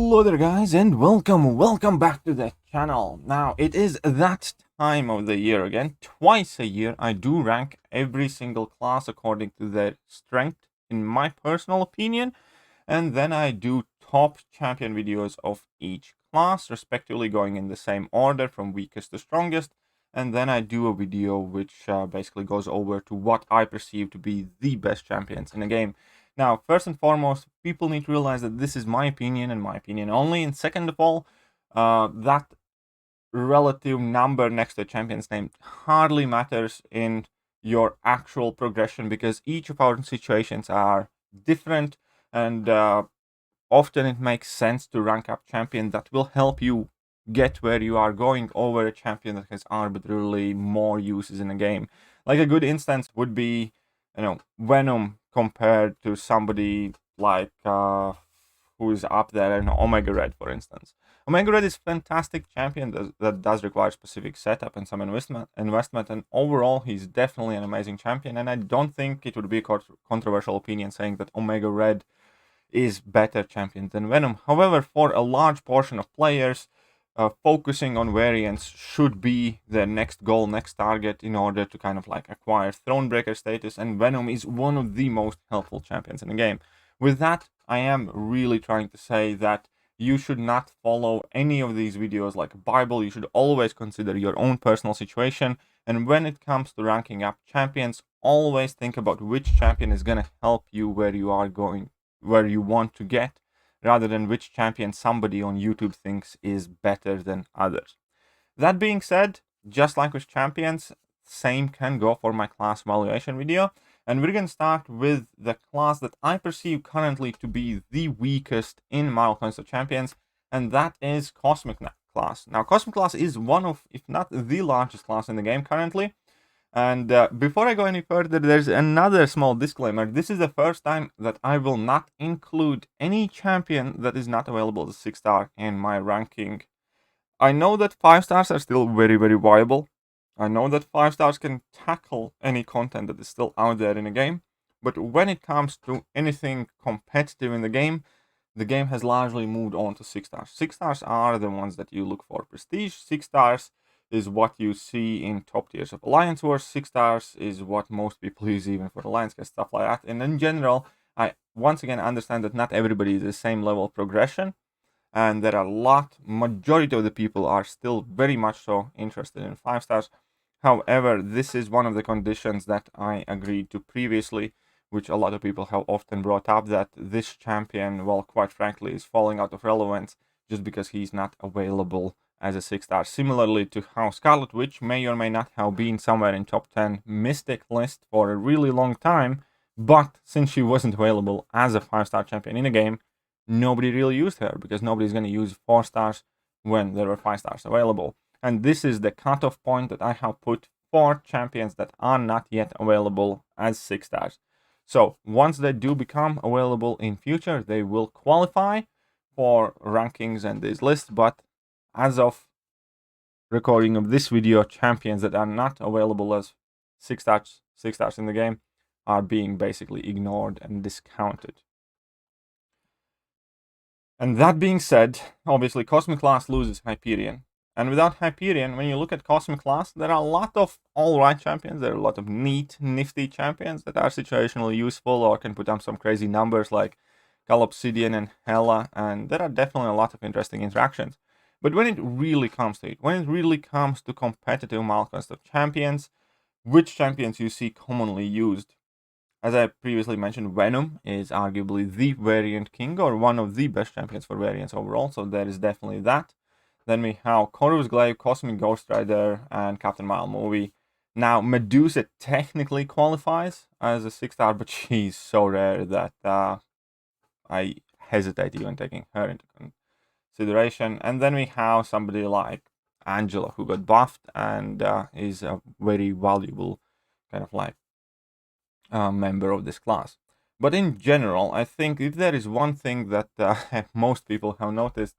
Hello there guys and welcome back to the channel. Now it is that time of the year again. Twice a year I do rank every single class according to their strength in my personal opinion, and then I do top champion videos of each class, respectively going in the same order from weakest to strongest, and then I do a video which basically goes over to what I perceive to be the best champions in the game. Now, first and foremost, people need to realize that this is my opinion and my opinion only. And second of all, that relative number next to the champion's name hardly matters in your actual progression, because each of our situations are different, and often it makes sense to rank up champion that will help you get where you are going over a champion that has arbitrarily more uses in the game. Like a good instance would be, Venom compared to somebody like who is up there in Omega Red, for instance. Omega Red is a fantastic champion that does require specific setup and some investment, and overall he's definitely an amazing champion, and I don't think it would be a controversial opinion saying that Omega Red is better champion than Venom. However, for a large portion of players, focusing on variants should be their next goal, next target, in order to kind of like acquire Thronebreaker status, and Venom is one of the most helpful champions in the game. With that, I am really trying to say that you should not follow any of these videos like a Bible. You should always consider your own personal situation, and when it comes to ranking up champions, always think about which champion is going to help you where you are going, where you want to get, rather than which champion somebody on YouTube thinks is better than others. That being said, just like with champions, same can go for my class evaluation video, and we're going to start with the class that I perceive currently to be the weakest in my Alchemist of Champions, and that is Cosmic class. Now, Cosmic class is one of, if not the largest class in the game currently. And before I go any further, there's another small disclaimer. This is the first time that I will not include any champion that is not available as a 6-star in my ranking. I know that 5 stars are still very, very viable. I know that 5 stars can tackle any content that is still out there in the game. But when it comes to anything competitive in the game has largely moved on to 6 stars. 6 stars are the ones that you look for. Prestige, 6 stars is what you see in top tiers of Alliance Wars. 6 stars is what most people use even for Alliance Cast, stuff like that. And in general, I once again understand that not everybody is the same level of progression, and there are majority of the people are still very much so interested in 5 stars. However, this is one of the conditions that I agreed to previously, which a lot of people have often brought up, that this champion, well, quite frankly, is falling out of relevance just because he's not available as a 6-star, similarly to how Scarlet Witch may or may not have been somewhere in top 10 Mystic list for a really long time, but since she wasn't available as a 5-star champion in the game, nobody really used her, because nobody's going to use 4 stars when there were 5 stars available. And this is the cutoff point that I have put for champions that are not yet available as 6 stars. So once they do become available in future, they will qualify for rankings and this list, but as of recording of this video, champions that are not available as 6 stars in the game are being basically ignored and discounted. And that being said, obviously Cosmic class loses Hyperion. And without Hyperion, when you look at Cosmic class, there are a lot of alright champions, there are a lot of neat, nifty champions that are situationally useful or can put up some crazy numbers like Obsidian and Hela, and there are definitely a lot of interesting interactions. But when it really comes to it, when it really comes to competitive Alchemist of Champions, which champions you see commonly used? As I previously mentioned, Venom is arguably the variant king, or one of the best champions for variants overall, so there is definitely that. Then we have Corvus Glaive, Cosmic Ghost Rider, and Captain Marvel movie. Now, Medusa technically qualifies as a 6-star, but she's so rare that I hesitate even taking her into consideration. And then we have somebody like Angela, who got buffed and is a very valuable kind of like member of this class. But in general, I think if there is one thing that most people have noticed,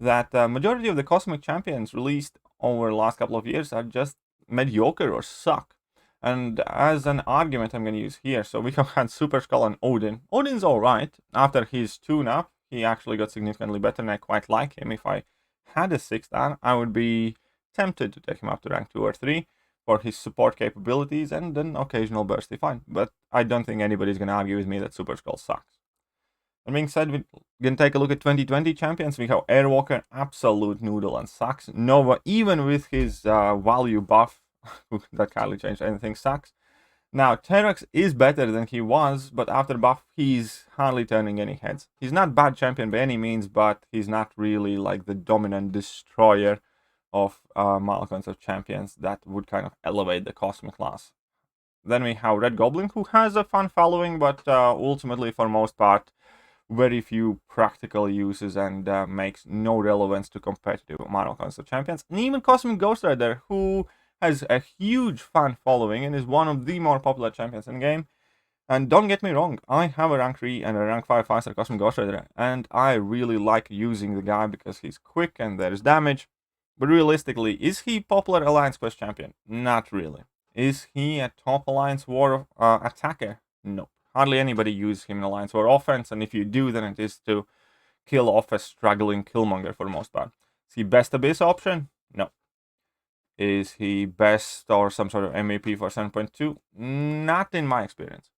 that majority of the Cosmic champions released over the last couple of years are just mediocre or suck. And as an argument I'm going to use here, so we have had Super Skull and Odin. Odin's alright. After his tune-up, He actually got significantly better, and I quite like him. If I had a 6-star, I would be tempted to take him up to rank 2 or 3 for his support capabilities and an occasional bursty fight. But I don't think anybody's going to argue with me that Super Skull sucks. That being said, we're going to take a look at 2020 champions. We have Airwalker, absolute noodle and sucks. Nova, even with his value buff, that hardly changed anything, sucks. Now, Terex is better than he was, but after buff, he's hardly turning any heads. He's not bad champion by any means, but he's not really like the dominant destroyer of Malcolms of champions that would kind of elevate the Cosmic class. Then we have Red Goblin, who has a fun following, but ultimately, for most part, very few practical uses and makes no relevance to competitive Malcolms of champions. And even Cosmic Ghost Rider, who has a huge fan following and is one of the more popular champions in the game. And don't get me wrong, I have a rank 3 and a rank 5 5-star Cosmic Ghost Rider, and I really like using the guy because he's quick and there's damage. But realistically, is he popular Alliance Quest champion? Not really. Is he a top Alliance War attacker? No. Hardly anybody uses him in Alliance War offense, and if you do, then it is to kill off a struggling Killmonger for the most part. Is he best Abyss option? No. Is he best or some sort of MVP for 7.2? Not in my experience.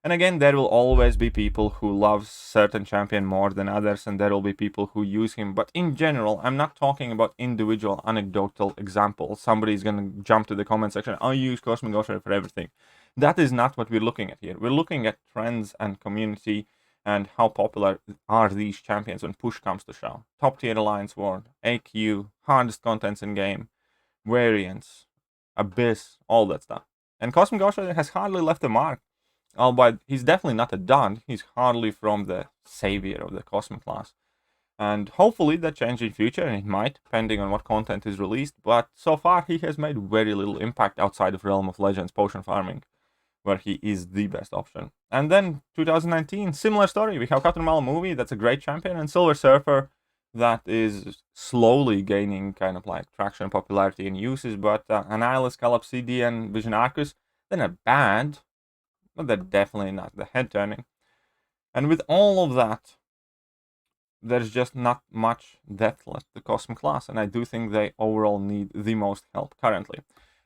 And again, there will always be people who love certain champion more than others, and there will be people who use him. But in general, I'm not talking about individual anecdotal examples. Somebody's going to jump to the comment section, I use Cosmic Ghost Rider for everything. That is not what we're looking at here. We're looking at trends and community and how popular are these champions when push comes to shove. Top tier Alliance War, AQ, hardest contents in game, variants, Abyss, all that stuff. And Cosmic Ghost Rider has hardly left a mark. Albeit he's definitely not a dud, he's hardly from the savior of the Cosmic class. And hopefully that changes in future, and it might, depending on what content is released, but so far he has made very little impact outside of Realm of Legends potion farming, where he is the best option. And then 2019, similar story, we have Captain Marvel movie, that's a great champion, and Silver Surfer, that is slowly gaining kind of like traction, popularity, and uses, but Annihilus, Calopsidian, Vision Arcus, they're not bad, but they're definitely not the head turning. And with all of that, there's just not much depth left the Cosmic class, and I do think they overall need the most help currently.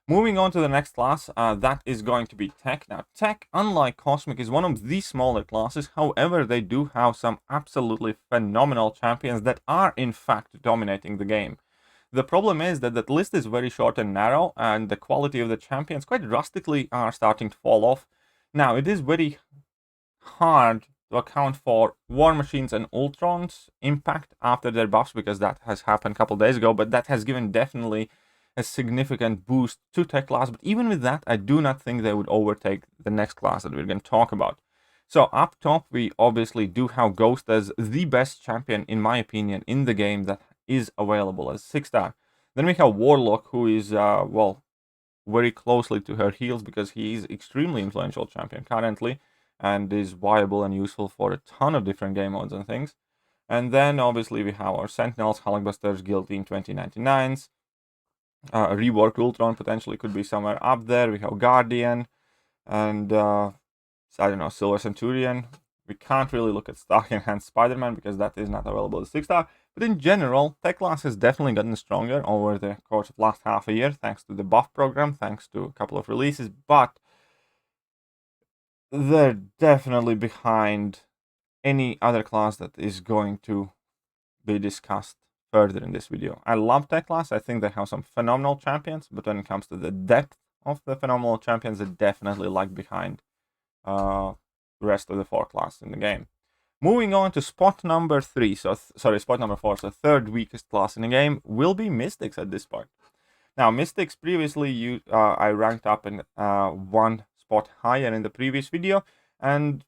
Moving on to the next class, that is going to be Tech. Now, Tech, unlike Cosmic, is one of the smaller classes. However, they do have some absolutely phenomenal champions that are, in fact, dominating the game. The problem is that that list is very short and narrow, and the quality of the champions quite drastically are starting to fall off. Now, it is very hard to account for War Machines and Ultron's impact after their buffs, because that has happened a couple days ago, but that has given definitely a significant boost to Tech class. But even with that, I do not think they would overtake the next class that we're going to talk about. So up top, we obviously do have Ghost as the best champion, in my opinion, in the game that is available as 6-star. Then we have Warlock, who is, well, very closely to her heels because he is extremely influential champion currently and is viable and useful for a ton of different game modes and things. And then obviously we have our Sentinels, Hulkbusters, Guillotine 2099s, Rework Ultron potentially could be somewhere up there. We have Guardian and I don't know, Silver Centurion. We can't really look at Stark Enhanced Spider-Man because that is not available as 6-star. But in general, Tech class has definitely gotten stronger over the course of last half a year, thanks to the buff program, thanks to a couple of releases, but they're definitely behind any other class that is going to be discussed further in this video. I love Tech class, I think they have some phenomenal champions, but when it comes to the depth of the phenomenal champions, they definitely lag behind the rest of the 4 classes in the game. Moving on to spot number 3, spot number 4, so third weakest class in the game, will be Mystics at this point. Now, Mystics previously, I ranked up in 1 spot higher in the previous video, and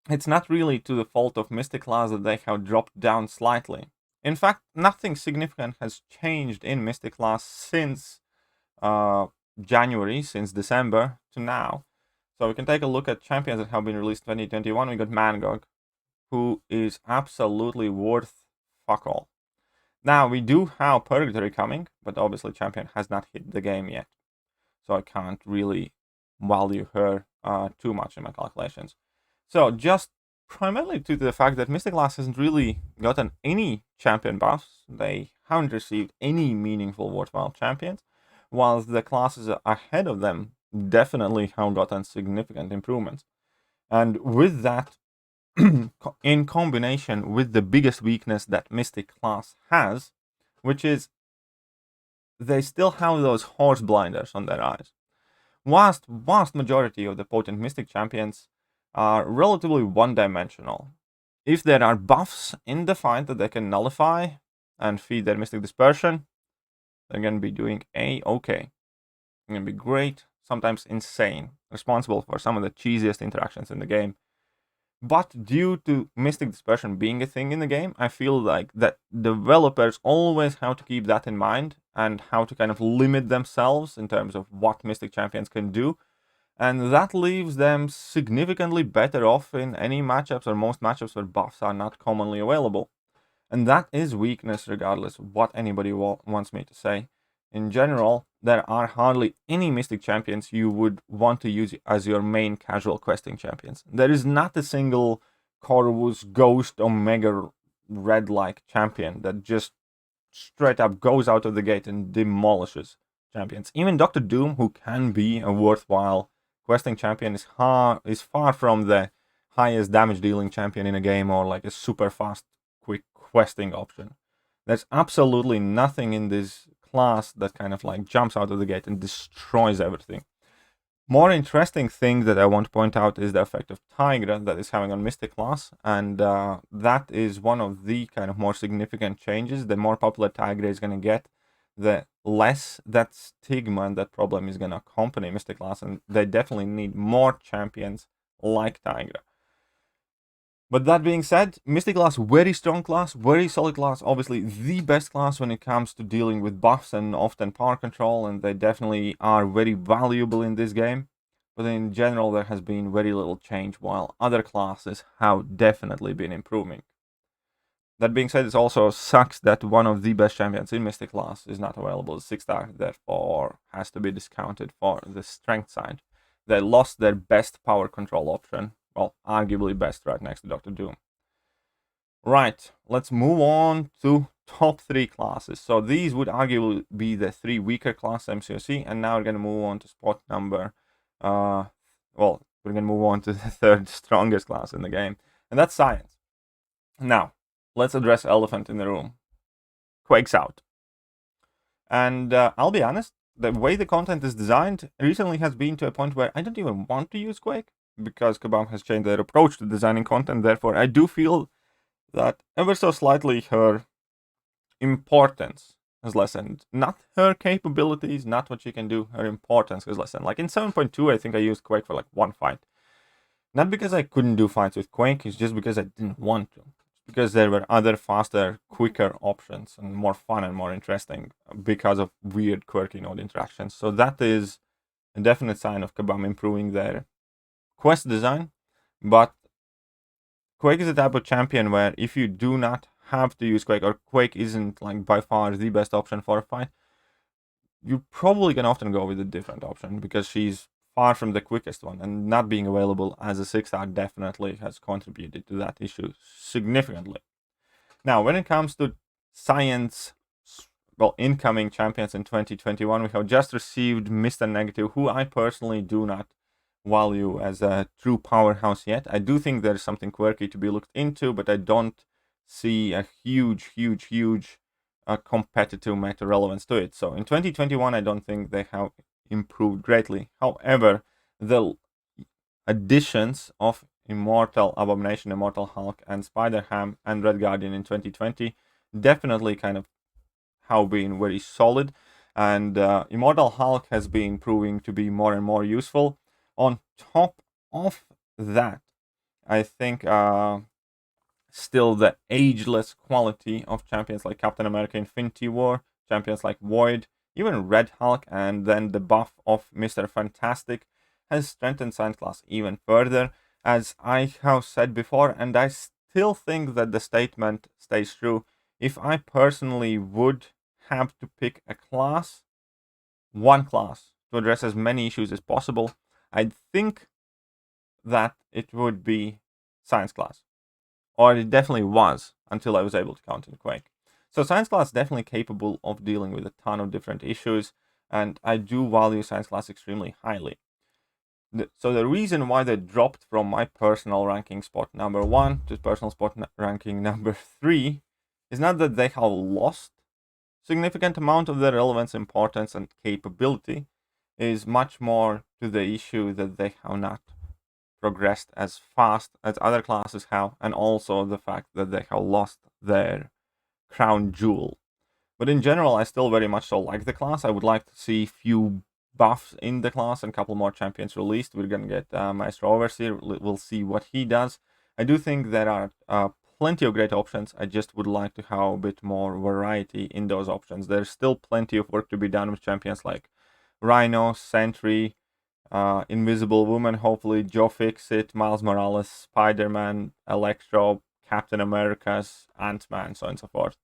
it's not really to the fault of Mystic class that they have dropped down slightly. In fact, nothing significant has changed in Mystic class since January, since December to now. So we can take a look at champions that have been released 2021. We got Mangog, who is absolutely worth fuck all. Now, we do have Purgatory coming, but obviously champion has not hit the game yet. So I can't really value her too much in my calculations. So just primarily due to the fact that Mystic Class hasn't really gotten any champion buffs. They haven't received any meaningful worthwhile champions, whilst the classes ahead of them definitely have gotten significant improvements. And with that, in combination with the biggest weakness that Mystic Class has, which is they still have those horse blinders on their eyes. Vast majority of the potent Mystic champions are relatively one-dimensional. If there are buffs in the fight that they can nullify and feed their Mystic Dispersion, they're going to be doing A-okay. They're going to be great, sometimes insane, responsible for some of the cheesiest interactions in the game. But due to Mystic Dispersion being a thing in the game, I feel like that developers always have to keep that in mind and how to kind of limit themselves in terms of what Mystic champions can do. And that leaves them significantly better off in any matchups or most matchups where buffs are not commonly available. And that is weakness regardless of what anybody wants me to say. In general, there are hardly any Mystic champions you would want to use as your main casual questing champions. There is not a single Corvus Ghost Omega Red-like champion that just straight up goes out of the gate and demolishes champions. Even Dr. Doom, who can be a worthwhile questing champion, is far from the highest damage dealing champion in a game or like a super fast, quick questing option. There's absolutely nothing in this class that kind of like jumps out of the gate and destroys everything. More interesting thing that I want to point out is the effect of Tigra that is having on Mystic class, and that is one of the kind of more significant changes. The more popular Tigra is going to get, the less that stigma and that problem is going to accompany Mystic class, and they definitely need more champions like Tigra. But that being said, Mystic class, very strong class, very solid class, obviously the best class when it comes to dealing with buffs and often power control, and they definitely are very valuable in this game. But in general, there has been very little change, while other classes have definitely been improving. That being said, it also sucks that one of the best champions in Mystic class is not available as 6-star, therefore has to be discounted for the strength side. They lost their best power control option. Well, arguably best right next to Dr. Doom. Right, let's move on to top 3 classes. So these would arguably be the 3 weaker class MCOC, and now we're going to move on to spot number, we're going to move on to the 3rd strongest class in the game, and that's Science. Now, let's address elephant in the room. Quake's out. And I'll be honest, the way the content is designed recently has been to a point where I don't even want to use Quake, because Kabam has changed their approach to designing content. Therefore, I do feel that ever so slightly her importance has lessened. Not her capabilities, not what she can do, her importance has lessened. Like in 7.2, I think I used Quake for like 1 fight. Not because I couldn't do fights with Quake, it's just because I didn't want to. Because there were other faster, quicker options and more fun and more interesting because of weird, quirky node interactions. So that is a definite sign of Kabam improving their quest design. But Quake is a type of champion where if you do not have to use Quake, or Quake isn't like by far the best option for a fight, you probably can often go with a different option because she's far from the quickest one, and not being available as a 6-star definitely has contributed to that issue significantly. Now, when it comes to Science, incoming champions in 2021, we have just received Mr. Negative, who I personally do not value as a true powerhouse yet. I do think there's something quirky to be looked into, but I don't see a huge competitive meta relevance to it. So in 2021, I don't think they have improved greatly. However, the additions of Immortal Abomination, Immortal Hulk, and Spider-Ham and Red Guardian in 2020 definitely kind of have been very solid, and Immortal Hulk has been proving to be more and more useful. On top of that, I think still the ageless quality of champions like Captain America Infinity War, champions like Void, even Red Hulk, and then the buff of Mr. Fantastic has strengthened Science class even further, as I have said before, and I still think that the statement stays true. If I personally would have to pick a class, one class, to address as many issues as possible, I think that it would be Science class. Or it definitely was, until I was able to count in Quake. So Science class is definitely capable of dealing with a ton of different issues, and I do value Science class extremely highly. So the reason why they dropped from my personal ranking spot number 1 to personal spot ranking number 3 is not that they have lost significant amount of their relevance, importance, and capability, is much more to the issue that they have not progressed as fast as other classes have, and also the fact that they have lost their crown jewel. But in general, I still very much so like the class. I would like to see few buffs in the class and a couple more champions released. We're gonna get Maestro Overseer. We'll see what he does. I do think there are plenty of great options. I just would like to have a bit more variety in those options. There's still plenty of work to be done with champions like Rhino, Sentry, Invisible Woman, hopefully, Joe Fixit, Miles Morales, Spider-Man, Electro, Captain America's, Ant-Man, so on and so forth.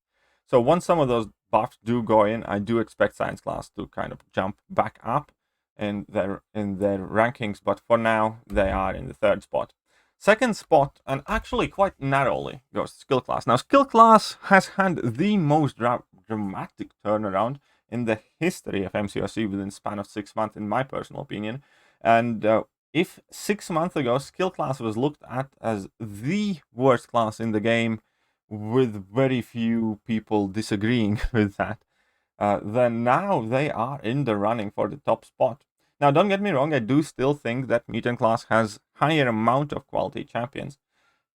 So once some of those buffs do go in, I do expect Science class to kind of jump back up in their rankings, but for now, they are in the 3rd spot. 2nd spot, and actually quite narrowly, goes to Skill class. Now, Skill class has had the most dramatic turnaround in the history of MCOC within the span of 6 months, in my personal opinion. And if 6 months ago, Skill class was looked at as the worst class in the game, with very few people disagreeing with that, then now they are in the running for the top spot. Now, don't get me wrong, I do still think that Mutant class has higher amount of quality champions.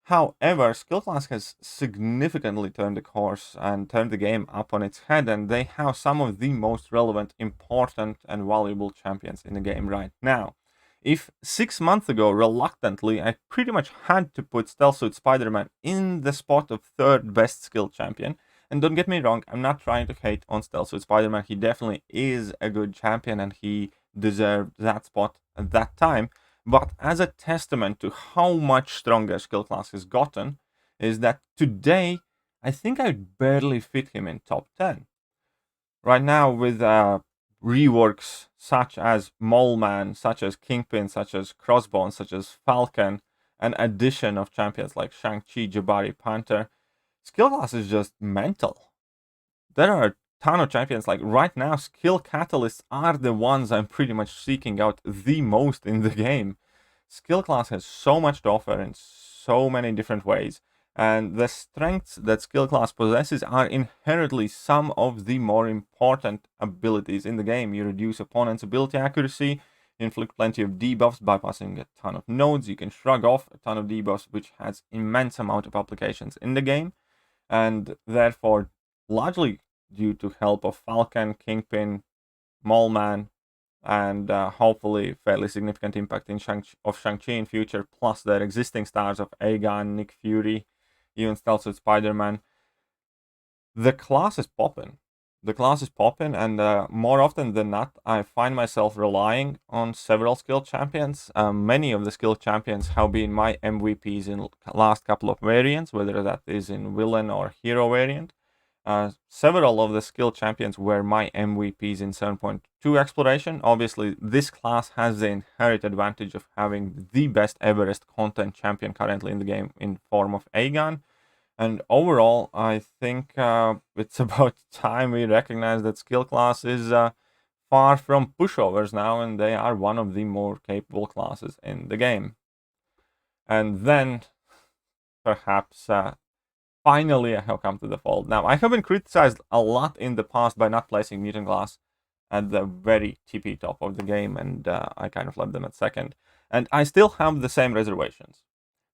However, Skill class has significantly turned the course and turned the game up on its head, and they have some of the most relevant, important, and valuable champions in the game right now. If 6 months ago, reluctantly, I pretty much had to put Stealth Suit Spider-Man in the spot of 3rd best skill champion, and don't get me wrong, I'm not trying to hate on Stealth Suit Spider-Man, he definitely is a good champion, and he deserved that spot at that time, but as a testament to how much stronger Skill class has gotten, is that today, I think I'd barely fit him in top 10. Right now, with reworks such as Mole Man, such as Kingpin, such as Crossbones, such as Falcon, an addition of champions like Shang-Chi, Jabari, Panther, Skill class is just mental. There are a ton of champions. Like right now, skill catalysts are the ones I'm pretty much seeking out the most in the game. Skill class has so much to offer in so many different ways, and the strengths that skill class possesses are inherently some of the more important abilities in the game. You reduce opponent's ability accuracy, you inflict plenty of debuffs, bypassing a ton of nodes, you can shrug off a ton of debuffs, which has immense amount of applications in the game, and therefore, largely due to help of Falcon, Kingpin, Mole Man, and hopefully fairly significant impact in Shang-Chi in future, plus their existing stars of Aegon, Nick Fury, even Stealth Suit Spider-Man. The class is popping. The class is popping, and more often than not, I find myself relying on several skill champions. Many of the skill champions have been my MVPs in last couple of variants, whether that is in villain or hero variant. Several of the skill champions were my MVPs in 7.2 exploration. Obviously, this class has the inherent advantage of having the best Everest content champion currently in the game in form of Aegon. And overall, I think it's about time we recognize that skill class is far from pushovers now, and they are one of the more capable classes in the game. And then, perhaps, finally, I have come to the fold. Now, I have been criticized a lot in the past by not placing Mutant class at the very tippy top of the game, and I kind of left them at 2nd. And I still have the same reservations.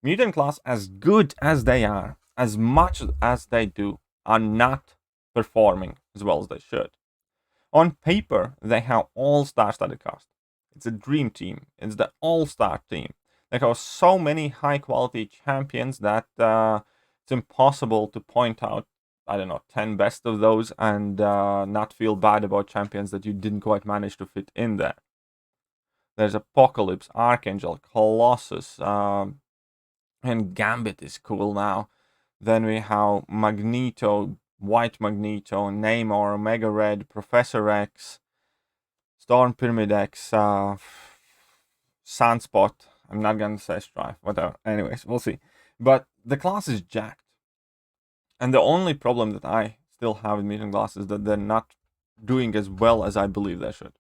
Mutant class, as good as they are, as much as they do, are not performing as well as they should. On paper, they have all-star study cast. It's a dream team. It's the all-star team. They have so many high-quality champions that it's impossible to point out, I don't know, 10 best of those and not feel bad about champions that you didn't quite manage to fit in there. There's Apocalypse, Archangel, Colossus, and Gambit is cool now. Then we have Magneto, White Magneto, Namor, Omega Red, Professor X, Storm Pyramid X, Sunspot. I'm not gonna say Strife, whatever. Anyways, we'll see. But the class is jacked. And the only problem that I still have with Mutant class is that they're not doing as well as I believe they should.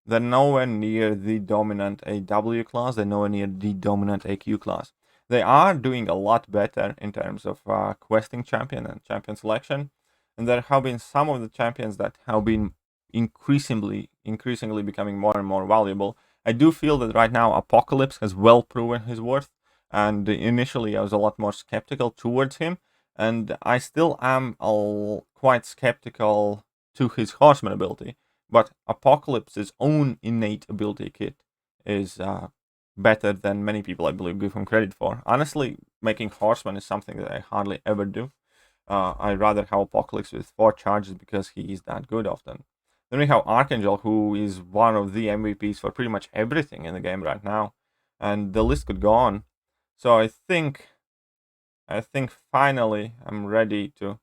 They're nowhere near the dominant AW class, they're nowhere near the dominant AQ class. They are doing a lot better in terms of questing champion and champion selection, and there have been some of the champions that have been increasingly becoming more and more valuable. I do feel that right now Apocalypse has well proven his worth, and initially I was a lot more skeptical towards him, and I still am quite skeptical to his horseman ability. But Apocalypse's own innate ability kit is better than many people, I believe, give him credit for. Honestly, making Horseman is something that I hardly ever do. I rather have Apocalypse with 4 charges because he is that good often. Then we have Archangel, who is one of the MVPs for pretty much everything in the game right now. And the list could go on. So I think finally I'm ready to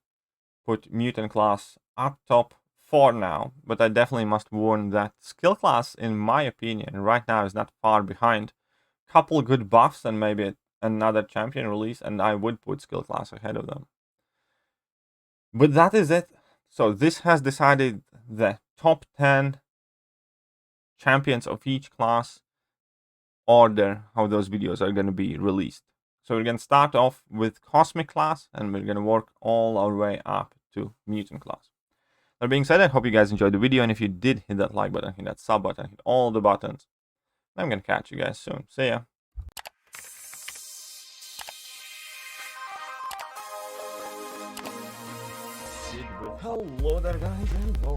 put Mutant class up top for now, but I definitely must warn that skill class, in my opinion, right now is not far behind. Couple good buffs and maybe another champion release, and I would put skill class ahead of them. But that is it. So this has decided the top 10 champions of each class order, how those videos are going to be released. So we're going to start off with Cosmic class, and we're going to work all our way up to Mutant class. That being said, I hope you guys enjoyed the video, and if you did, hit that like button, hit that sub button, hit all the buttons. I'm gonna catch you guys soon. See ya. Hello there, guys, and welcome